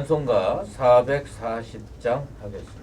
찬송가 440장 하겠습니다.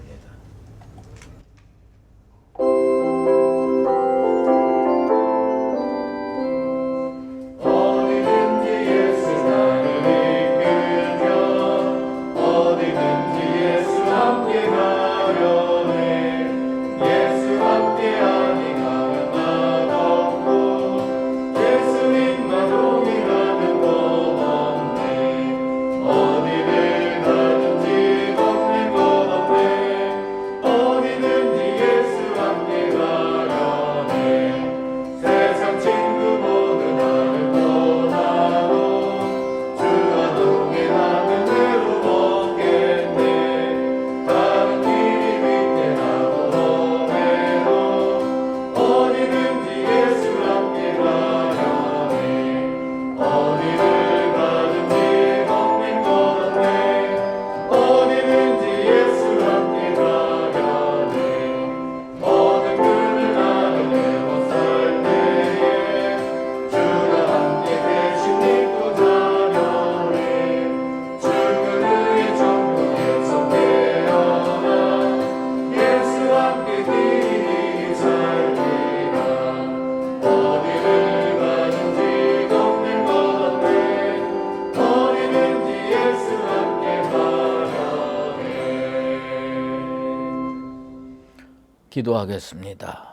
기도하겠습니다.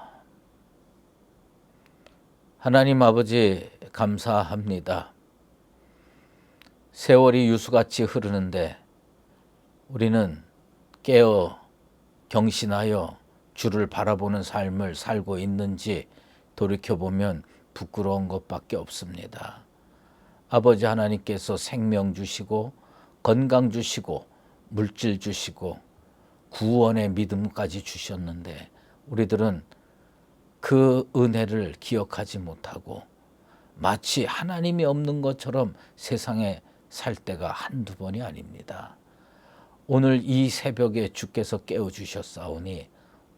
하나님 아버지 감사합니다. 세월이 유수같이 흐르는데 우리는 깨어 경신하여 주를 바라보는 삶을 살고 있는지 돌이켜보면 부끄러운 것밖에 없습니다. 아버지 하나님께서 생명 주시고 건강 주시고 물질 주시고 구원의 믿음까지 주셨는데 우리들은 그 은혜를 기억하지 못하고 마치 하나님이 없는 것처럼 세상에 살 때가 한두 번이 아닙니다. 오늘 이 새벽에 주께서 깨워주셨사오니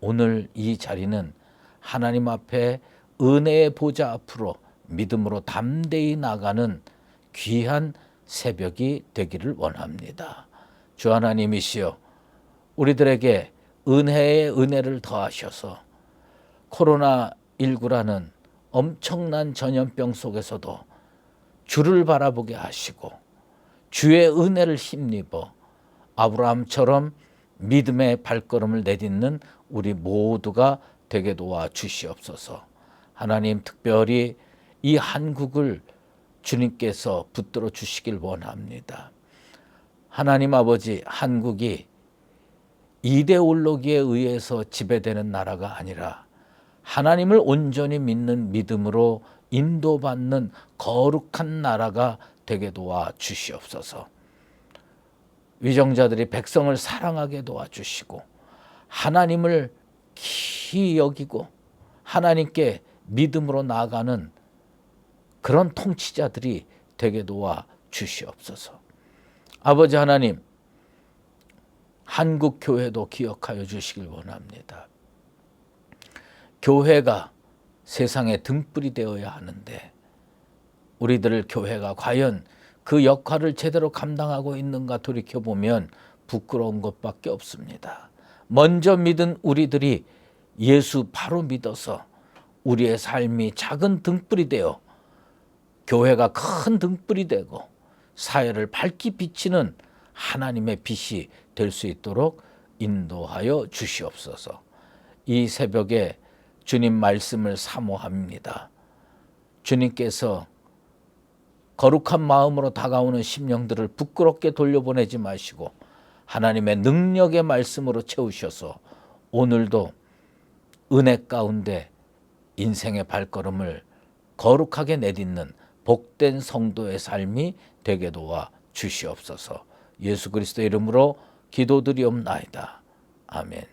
오늘 이 자리는 하나님 앞에 은혜의 보좌 앞으로 믿음으로 담대히 나가는 귀한 새벽이 되기를 원합니다. 주 하나님이시여 우리들에게 은혜의 은혜를 더하셔서 코로나19라는 엄청난 전염병 속에서도 주를 바라보게 하시고 주의 은혜를 힘입어 아브라함처럼 믿음의 발걸음을 내딛는 우리 모두가 되게 도와 주시옵소서. 하나님 특별히 이 한국을 주님께서 붙들어 주시길 원합니다. 하나님 아버지 한국이 이데올로기에 의해서 지배되는 나라가 아니라 하나님을 온전히 믿는 믿음으로 인도받는 거룩한 나라가 되게 도와 주시옵소서. 위정자들이 백성을 사랑하게 도와주시고 하나님을 귀히 여기고 하나님께 믿음으로 나아가는 그런 통치자들이 되게 도와 주시옵소서. 아버지 하나님, 한국 교회도 기억하여 주시길 원합니다. 교회가 세상의 등불이 되어야 하는데 우리들 교회가 과연 그 역할을 제대로 감당하고 있는가 돌이켜보면 부끄러운 것밖에 없습니다. 먼저 믿은 우리들이 예수 바로 믿어서 우리의 삶이 작은 등불이 되어 교회가 큰 등불이 되고 사회를 밝히 비치는 하나님의 빛이 될 수 있도록 인도하여 주시옵소서. 이 새벽에 주님 말씀을 사모합니다. 주님께서 거룩한 마음으로 다가오는 심령들을 부끄럽게 돌려보내지 마시고 하나님의 능력의 말씀으로 채우셔서 오늘도 은혜 가운데 인생의 발걸음을 거룩하게 내딛는 복된 성도의 삶이 되게 도와 주시옵소서. 예수 그리스도의 이름으로 기도드리옵나이다. 아멘.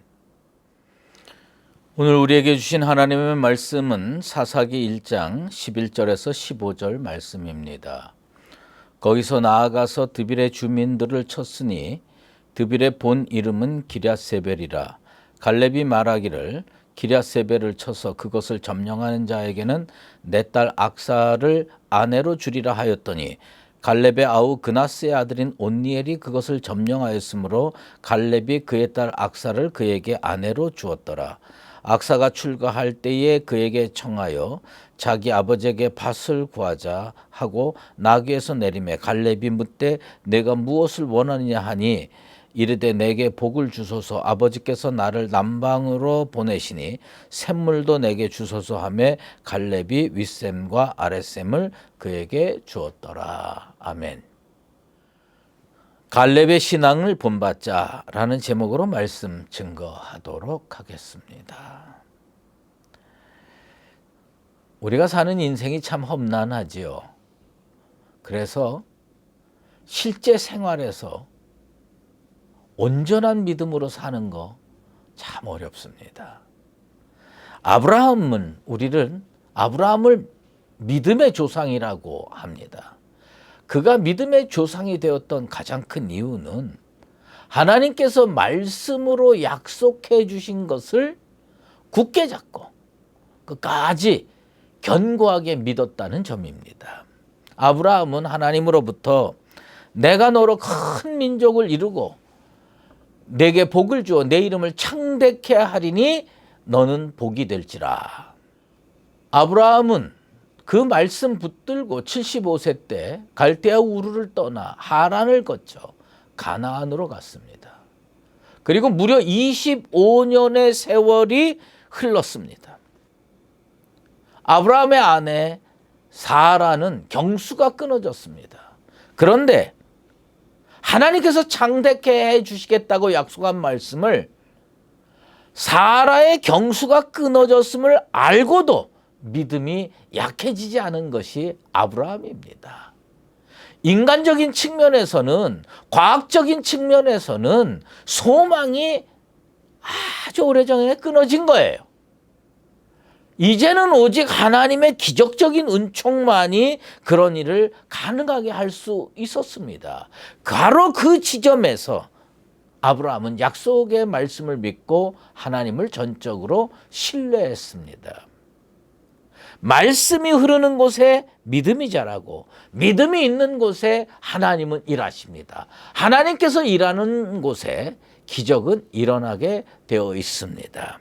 오늘 우리에게 주신 하나님의 말씀은 사사기 1장 11절에서 15절 말씀입니다. 거기서 나아가서 드빌의 주민들을 쳤으니 드빌의 본 이름은 기럇세벨이라. 갈렙이 말하기를 기럇세벨을 쳐서 그것을 점령하는 자에게는 내 딸 악사를 아내로 주리라 하였더니 갈렙의 아우 그나스의 아들인 온니엘이 그것을 점령하였으므로 갈렙이 그의 딸 악사를 그에게 아내로 주었더라. 악사가 출가할 때에 그에게 청하여 자기 아버지에게 밭을 구하자 하고 나귀에서 내리매 갈렙이 묻되 내가 무엇을 원하느냐 하니 이르되 내게 복을 주소서 아버지께서 나를 남방으로 보내시니 샘물도 내게 주소서 하며 갈렙이 윗샘과 아랫샘을 그에게 주었더라. 아멘. 갈렙의 신앙을 본받자라는 제목으로 말씀 증거하도록 하겠습니다. 우리가 사는 인생이 참 험난하지요. 그래서 실제 생활에서 온전한 믿음으로 사는 거 참 어렵습니다. 아브라함은 우리는 아브라함을 믿음의 조상이라고 합니다. 그가 믿음의 조상이 되었던 가장 큰 이유는 하나님께서 말씀으로 약속해 주신 것을 굳게 잡고 끝까지 견고하게 믿었다는 점입니다. 아브라함은 하나님으로부터 내가 너로 큰 민족을 이루고 내게 복을 주어 내 이름을 창대케 하리니 너는 복이 될지라. 아브라함은 그 말씀 붙들고 75세 때 갈대아 우르를 떠나 하란을 거쳐 가나안으로 갔습니다. 그리고 무려 25년의 세월이 흘렀습니다. 아브라함의 아내 사라는 경수가 끊어졌습니다. 그런데 하나님께서 창대케 해주시겠다고 약속한 말씀을 사라의 경수가 끊어졌음을 알고도 믿음이 약해지지 않은 것이 아브라함입니다. 인간적인 측면에서는, 과학적인 측면에서는 소망이 아주 오래전에 끊어진 거예요. 이제는 오직 하나님의 기적적인 은총만이 그런 일을 가능하게 할 수 있었습니다. 바로 그 지점에서 아브라함은 약속의 말씀을 믿고 하나님을 전적으로 신뢰했습니다. 말씀이 흐르는 곳에 믿음이 자라고 믿음이 있는 곳에 하나님은 일하십니다. 하나님께서 일하는 곳에 기적은 일어나게 되어 있습니다.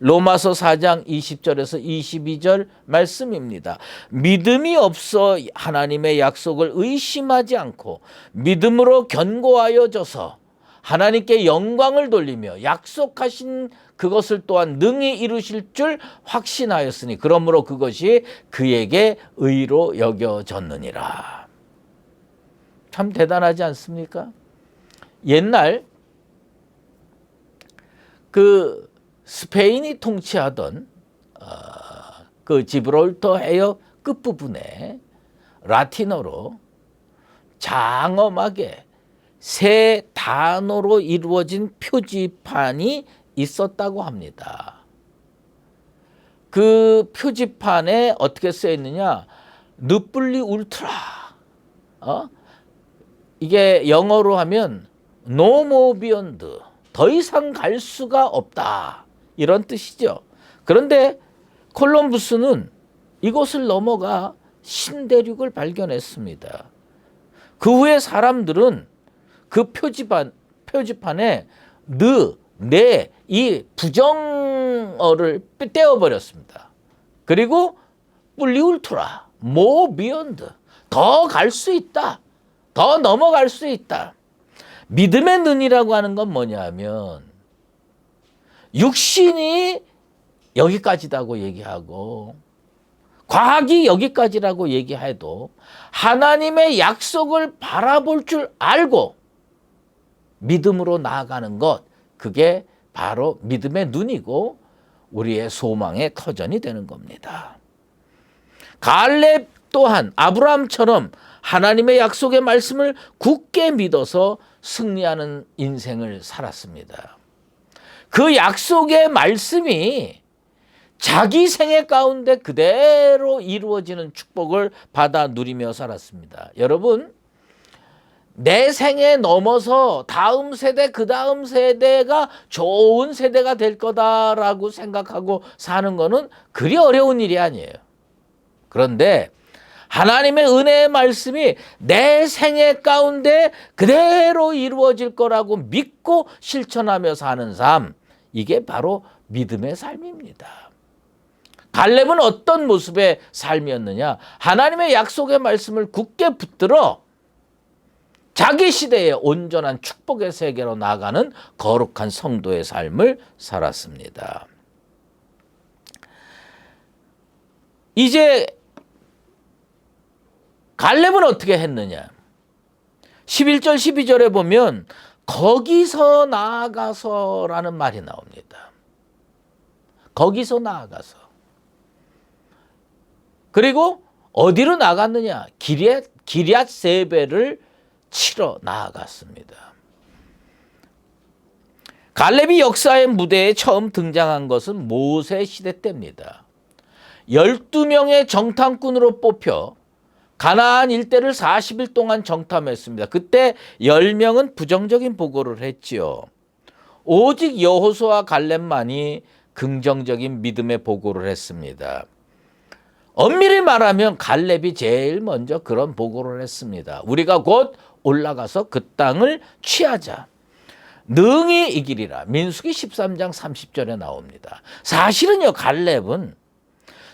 로마서 4장 20절에서 22절 말씀입니다. 믿음이 없어 하나님의 약속을 의심하지 않고 믿음으로 견고하여져서 하나님께 영광을 돌리며 약속하신 그것을 또한 능히 이루실 줄 확신하였으니 그러므로 그것이 그에게 의로 여겨졌느니라. 참 대단하지 않습니까? 옛날 그 스페인이 통치하던 그 지브롤터 해협 끝부분에 라틴어로 장엄하게 세 단어로 이루어진 표지판이 있었다고 합니다. 그 표지판에 어떻게 써 있느냐? 느플리 울트라. 이게 영어로 하면 No more beyond. 더 이상 갈 수가 없다. 이런 뜻이죠. 그런데 콜럼부스는 이곳을 넘어가 신대륙을 발견했습니다. 그 후에 사람들은 그 표지판에 네, 이 부정어를 떼어버렸습니다. 그리고 뿔리 울트라, 모 비욘드, 더 갈 수 있다. 더 넘어갈 수 있다. 믿음의 눈이라고 하는 건 뭐냐면 육신이 여기까지라고 얘기하고 과학이 여기까지라고 얘기해도 하나님의 약속을 바라볼 줄 알고 믿음으로 나아가는 것, 그게 바로 믿음의 눈이고 우리의 소망의 터전이 되는 겁니다. 갈렙 또한 아브라함처럼 하나님의 약속의 말씀을 굳게 믿어서 승리하는 인생을 살았습니다. 그 약속의 말씀이 자기 생애 가운데 그대로 이루어지는 축복을 받아 누리며 살았습니다. 여러분, 내 생에 넘어서 다음 세대, 그 다음 세대가 좋은 세대가 될 거다라고 생각하고 사는 거는 그리 어려운 일이 아니에요. 그런데 하나님의 은혜의 말씀이 내 생애 가운데 그대로 이루어질 거라고 믿고 실천하며 사는 삶, 이게 바로 믿음의 삶입니다. 갈렙은 어떤 모습의 삶이었느냐? 하나님의 약속의 말씀을 굳게 붙들어 자기 시대의 온전한 축복의 세계로 나아가는 거룩한 성도의 삶을 살았습니다. 이제 갈렙은 어떻게 했느냐? 11절 12절에 보면 거기서 나아가서라는 말이 나옵니다. 거기서 나아가서. 그리고 어디로 나갔느냐? 기럇 세벨을 치러 나아갔습니다. 갈렙이 역사의 무대에 처음 등장한 것은 모세 시대 때입니다. 12명의 정탐꾼으로 뽑혀 가나안 일대를 40일 동안 정탐했습니다. 그때 10명은 부정적인 보고를 했지요. 오직 여호수아와 갈렙만이 긍정적인 믿음의 보고를 했습니다. 엄밀히 말하면 갈렙이 제일 먼저 그런 보고를 했습니다. 우리가 곧 올라가서 그 땅을 취하자. 능히 이기리라. 민수기 13장 30절에 나옵니다. 사실은요, 갈렙은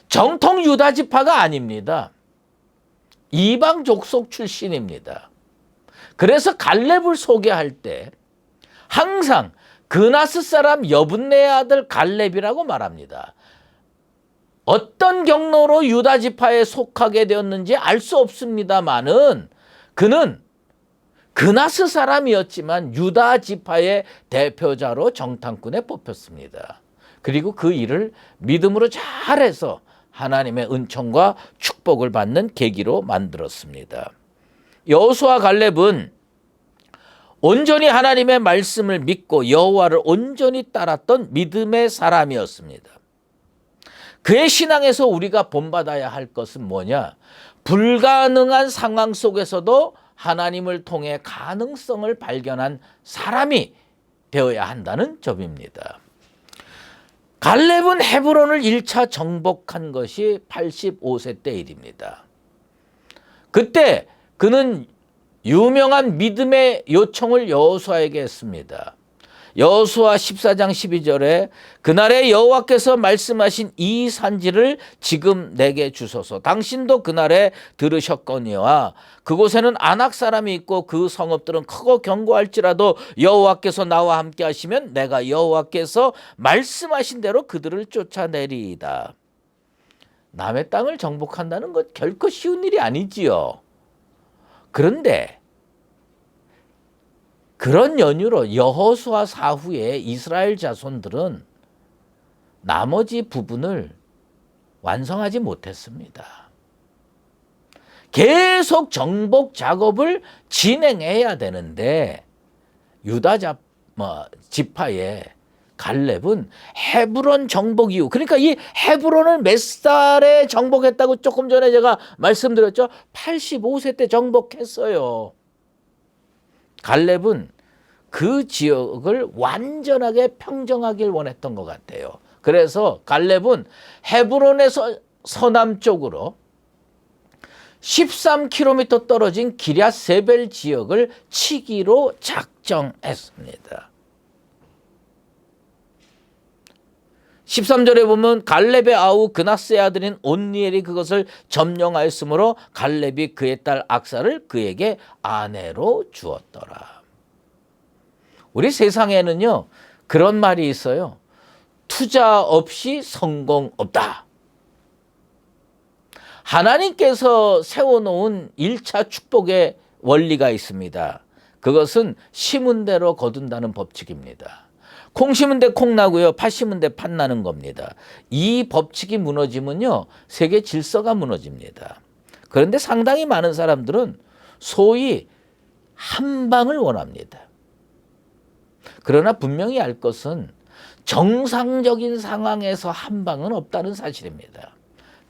정통 유다 지파가 아닙니다. 이방 족속 출신입니다. 그래서 갈렙을 소개할 때 항상 그나스 사람 여분네의 아들 갈렙이라고 말합니다. 어떤 경로로 유다 지파에 속하게 되었는지 알 수 없습니다만은 그는 그나스 사람이었지만 유다 지파의 대표자로 정탐꾼에 뽑혔습니다. 그리고 그 일을 믿음으로 잘해서 하나님의 은총과 축복을 받는 계기로 만들었습니다. 여호수아 갈렙은 온전히 하나님의 말씀을 믿고 여호와를 온전히 따랐던 믿음의 사람이었습니다. 그의 신앙에서 우리가 본받아야 할 것은 뭐냐? 불가능한 상황 속에서도 하나님을 통해 가능성을 발견한 사람이 되어야 한다는 점입니다. 갈렙은 헤브론을 1차 정복한 것이 85세 때 일입니다. 그때 그는 유명한 믿음의 요청을 여호수아에게 했습니다. 여호수아 14장 12절에 그날에 여호와께서 말씀하신 이 산지를 지금 내게 주소서. 당신도 그날에 들으셨거니와 그곳에는 아낙 사람이 있고 그 성읍들은 크고 견고할지라도 여호와께서 나와 함께 하시면 내가 여호와께서 말씀하신 대로 그들을 쫓아내리이다. 남의 땅을 정복한다는 것 결코 쉬운 일이 아니지요. 그런데 그런 연유로 여호수아 사후에 이스라엘 자손들은 나머지 부분을 완성하지 못했습니다. 계속 정복 작업을 진행해야 되는데 유다 지파의 갈렙은 헤브론 정복 이후, 그러니까 이 헤브론을 몇 살에 정복했다고 조금 전에 제가 말씀드렸죠. 85세 때 정복했어요. 갈렙은 그 지역을 완전하게 평정하길 원했던 것 같아요. 그래서 갈렙은 헤브론에서 서남쪽으로 13km 떨어진 기럇 세벨 지역을 치기로 작정했습니다. 13절에 보면 갈렙의 아우 그나스의 아들인 온니엘이 그것을 점령하였으므로 갈렙이 그의 딸 악사를 그에게 아내로 주었더라. 우리 세상에는요 그런 말이 있어요. 투자 없이 성공 없다. 하나님께서 세워놓은 1차 축복의 원리가 있습니다. 그것은 심은 대로 거둔다는 법칙입니다. 콩 심은 데 콩 나고요. 팥 심은 데 팥 나는 겁니다. 이 법칙이 무너지면요. 세계 질서가 무너집니다. 그런데 상당히 많은 사람들은 소위 한 방을 원합니다. 그러나 분명히 알 것은 정상적인 상황에서 한 방은 없다는 사실입니다.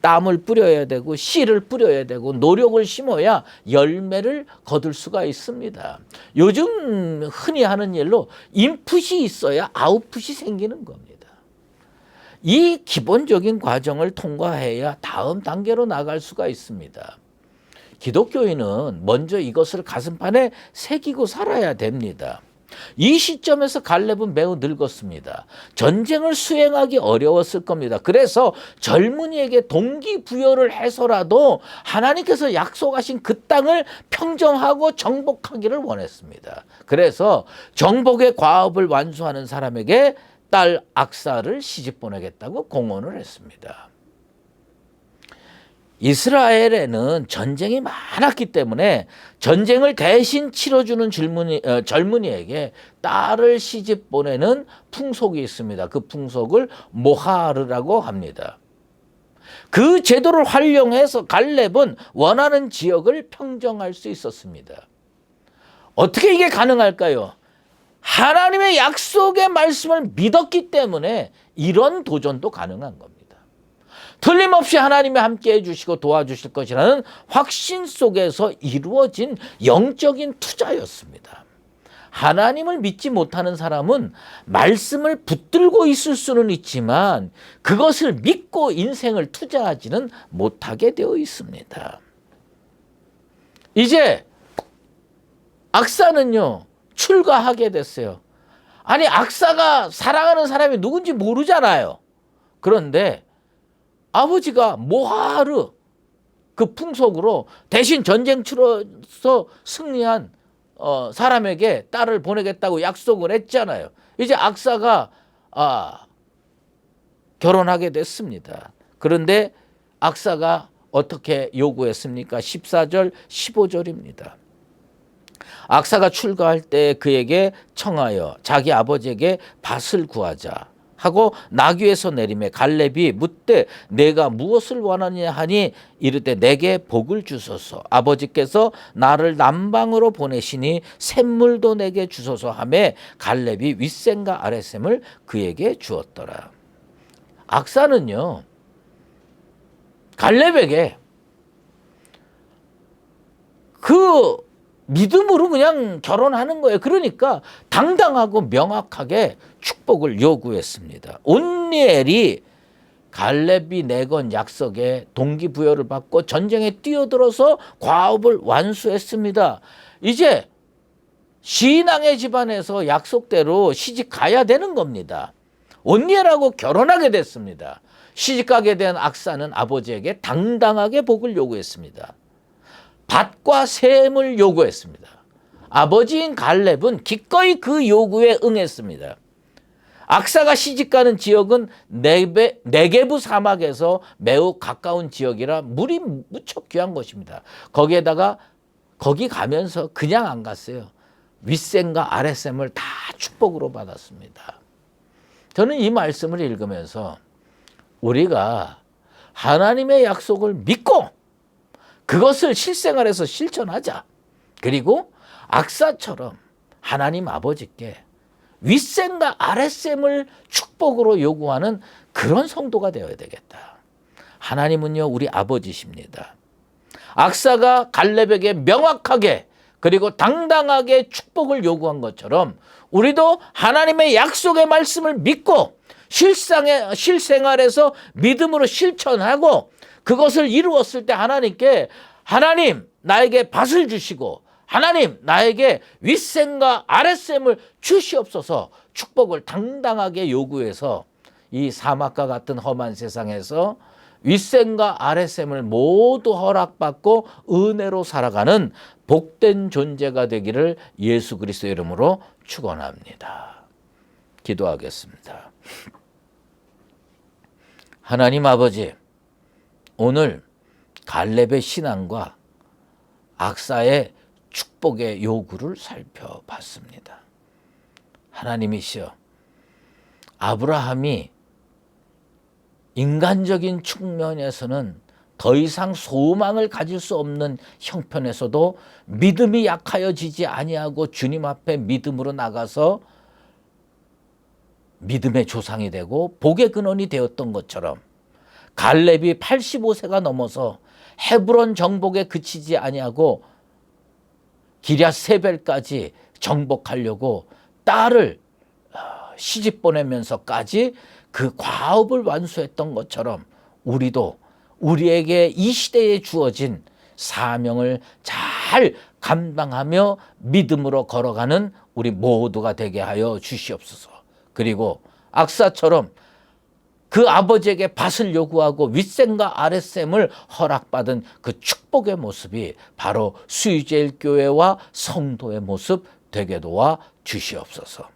땀을 뿌려야 되고 씨를 뿌려야 되고 노력을 심어야 열매를 거둘 수가 있습니다. 요즘 흔히 하는 일로 인풋이 있어야 아웃풋이 생기는 겁니다. 이 기본적인 과정을 통과해야 다음 단계로 나갈 수가 있습니다. 기독교인은 먼저 이것을 가슴판에 새기고 살아야 됩니다. 이 시점에서 갈렙은 매우 늙었습니다. 전쟁을 수행하기 어려웠을 겁니다. 그래서 젊은이에게 동기부여를 해서라도 하나님께서 약속하신 그 땅을 평정하고 정복하기를 원했습니다. 그래서 정복의 과업을 완수하는 사람에게 딸 악사를 시집 보내겠다고 공언을 했습니다. 이스라엘에는 전쟁이 많았기 때문에 전쟁을 대신 치러주는 젊은이에게 딸을 시집 보내는 풍속이 있습니다. 그 풍속을 모하르라고 합니다. 그 제도를 활용해서 갈렙은 원하는 지역을 평정할 수 있었습니다. 어떻게 이게 가능할까요? 하나님의 약속의 말씀을 믿었기 때문에 이런 도전도 가능한 겁니다. 틀림없이 하나님이 함께해 주시고 도와주실 것이라는 확신 속에서 이루어진 영적인 투자였습니다. 하나님을 믿지 못하는 사람은 말씀을 붙들고 있을 수는 있지만 그것을 믿고 인생을 투자하지는 못하게 되어 있습니다. 이제 악사는요, 출가하게 됐어요. 아니, 악사가 사랑하는 사람이 누군지 모르잖아요. 그런데 아버지가 모하르 그 풍속으로 대신 전쟁 치러서 승리한 사람에게 딸을 보내겠다고 약속을 했잖아요. 이제 악사가 결혼하게 됐습니다. 그런데 악사가 어떻게 요구했습니까? 14절, 15절입니다. 악사가 출가할 때 그에게 청하여 자기 아버지에게 밭을 구하자 하고 나귀에서 내리매 갈렙이 묻되 내가 무엇을 원하느냐 하니 이르되 내게 복을 주소서 아버지께서 나를 남방으로 보내시니 샘물도 내게 주소서 하매 갈렙이 윗샘과 아랫샘을 그에게 주었더라. 악사는요, 갈렙에게 그 믿음으로 그냥 결혼하는 거예요. 그러니까 당당하고 명확하게 축복을 요구했습니다. 온니엘이 갈렙이 내건 약속에 동기부여를 받고 전쟁에 뛰어들어서 과업을 완수했습니다. 이제 신앙의 집안에서 약속대로 시집 가야 되는 겁니다. 온니엘하고 결혼하게 됐습니다. 시집 가게 된 악사는 아버지에게 당당하게 복을 요구했습니다. 밭과 샘을 요구했습니다. 아버지인 갈렙은 기꺼이 그 요구에 응했습니다. 악사가 시집가는 지역은 네게브 사막에서 매우 가까운 지역이라 물이 무척 귀한 곳입니다. 거기 가면서 그냥 안 갔어요. 윗샘과 아랫샘을 다 축복으로 받았습니다. 저는 이 말씀을 읽으면서 우리가 하나님의 약속을 믿고 그것을 실생활에서 실천하자. 그리고 악사처럼 하나님 아버지께 윗샘과 아랫샘을 축복으로 요구하는 그런 성도가 되어야 되겠다. 하나님은요, 우리 아버지십니다. 악사가 갈렙에게 명확하게 그리고 당당하게 축복을 요구한 것처럼 우리도 하나님의 약속의 말씀을 믿고 실생활에서 믿음으로 실천하고 그것을 이루었을 때 하나님께 하나님 나에게 밭을 주시고 하나님 나에게 윗샘과 아랫샘을 주시옵소서 축복을 당당하게 요구해서 이 사막과 같은 험한 세상에서 윗샘과 아랫샘을 모두 허락받고 은혜로 살아가는 복된 존재가 되기를 예수 그리스도의 이름으로 축원합니다. 기도하겠습니다. 하나님 아버지, 오늘 갈렙의 신앙과 악사의 축복의 요구를 살펴봤습니다. 하나님이시여, 아브라함이 인간적인 측면에서는 더 이상 소망을 가질 수 없는 형편에서도 믿음이 약하여지지 아니하고 주님 앞에 믿음으로 나가서 믿음의 조상이 되고 복의 근원이 되었던 것처럼 갈렙이 85세가 넘어서 헤브론 정복에 그치지 아니하고 기럇 세벨까지 정복하려고 딸을 시집 보내면서까지 그 과업을 완수했던 것처럼 우리도 우리에게 이 시대에 주어진 사명을 잘 감당하며 믿음으로 걸어가는 우리 모두가 되게 하여 주시옵소서. 그리고 악사처럼 그 아버지에게 밭을 요구하고 윗셈과 아랫셈을 허락받은 그 축복의 모습이 바로 수유제일 교회와 성도의 모습 되게 도와 주시옵소서.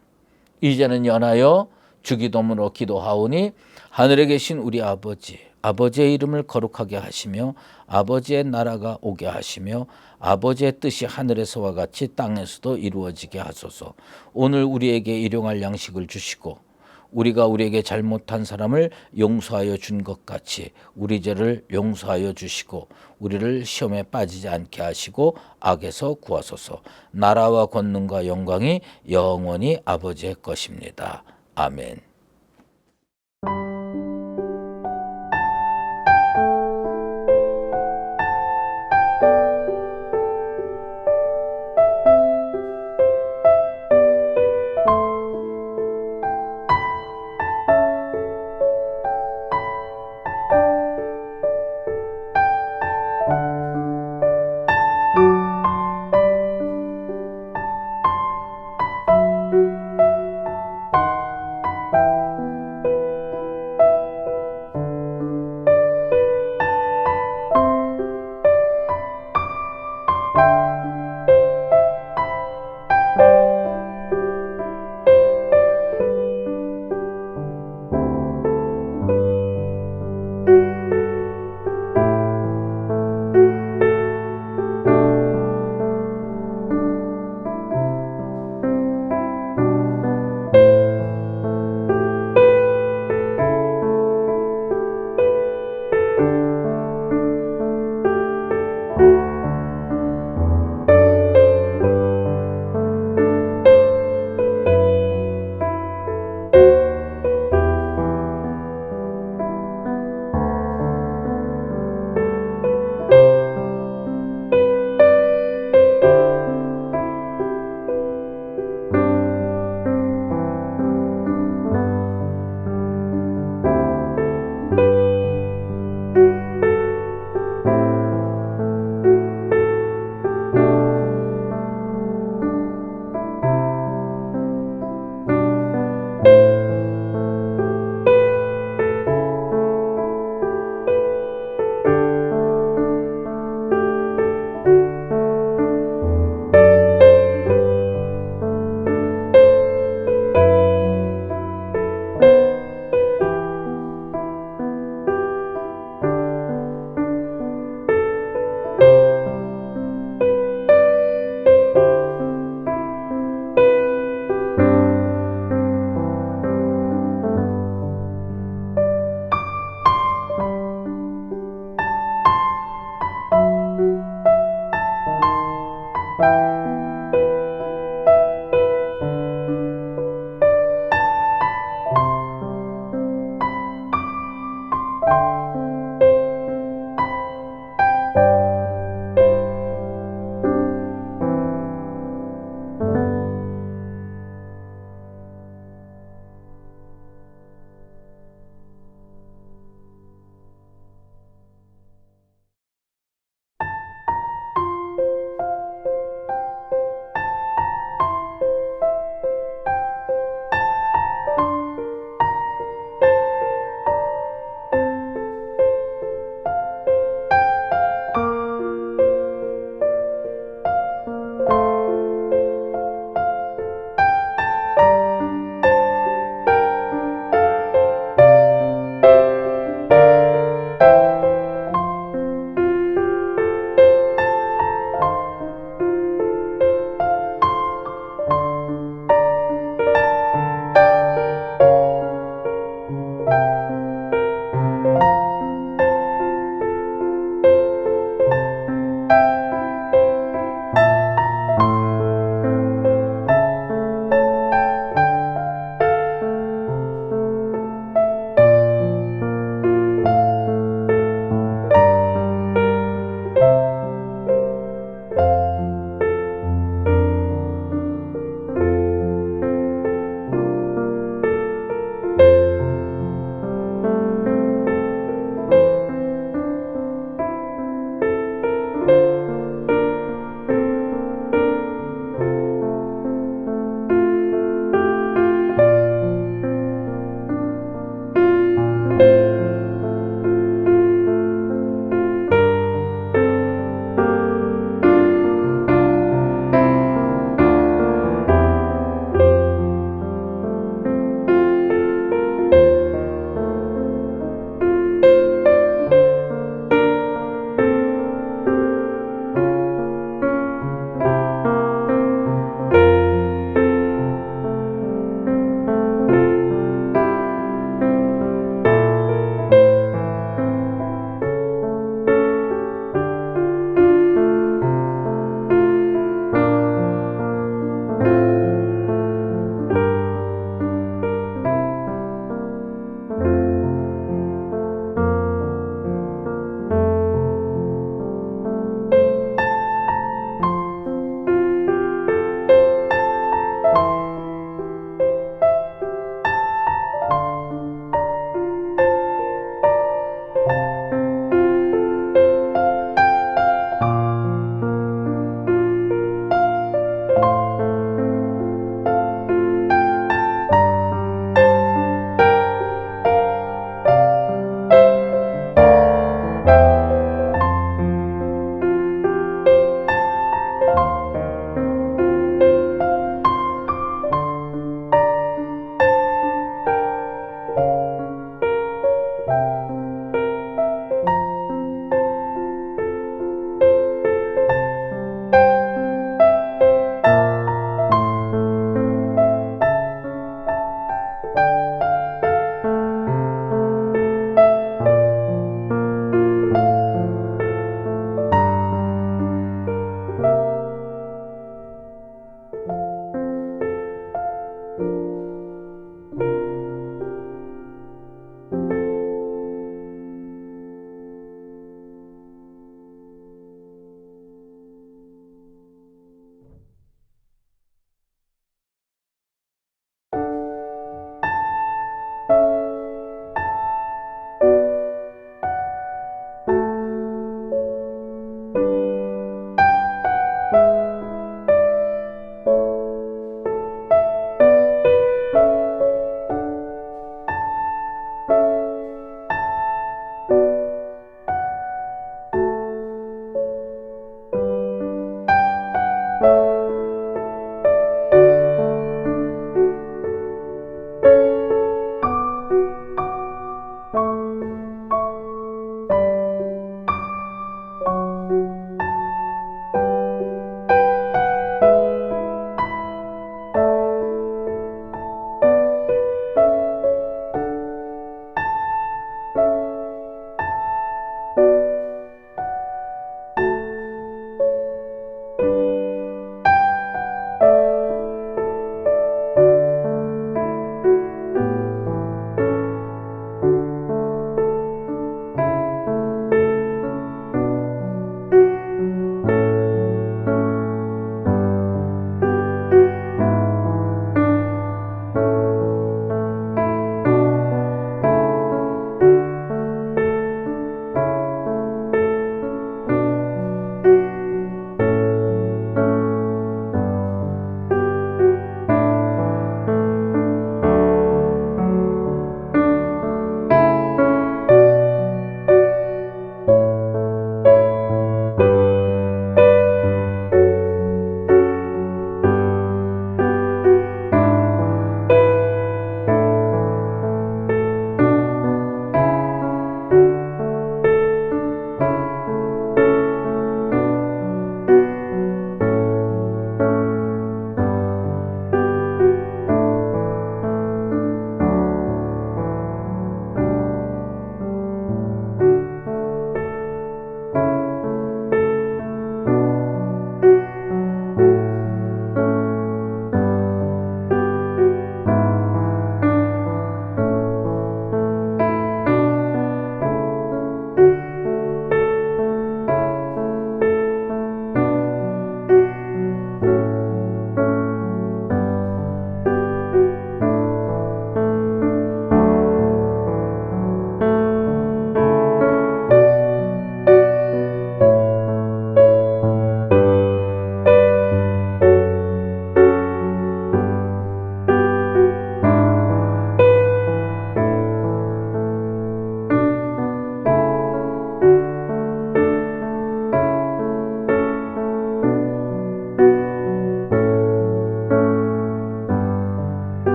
이제는 연하여 주기도문으로 기도하오니 하늘에 계신 우리 아버지, 아버지의 이름을 거룩하게 하시며 아버지의 나라가 오게 하시며 아버지의 뜻이 하늘에서와 같이 땅에서도 이루어지게 하소서. 오늘 우리에게 일용할 양식을 주시고 우리가 우리에게 잘못한 사람을 용서하여 준 것 같이 우리 죄를 용서하여 주시고 우리를 시험에 빠지지 않게 하시고 악에서 구하소서. 나라와 권능과 영광이 영원히 아버지의 것입니다. 아멘.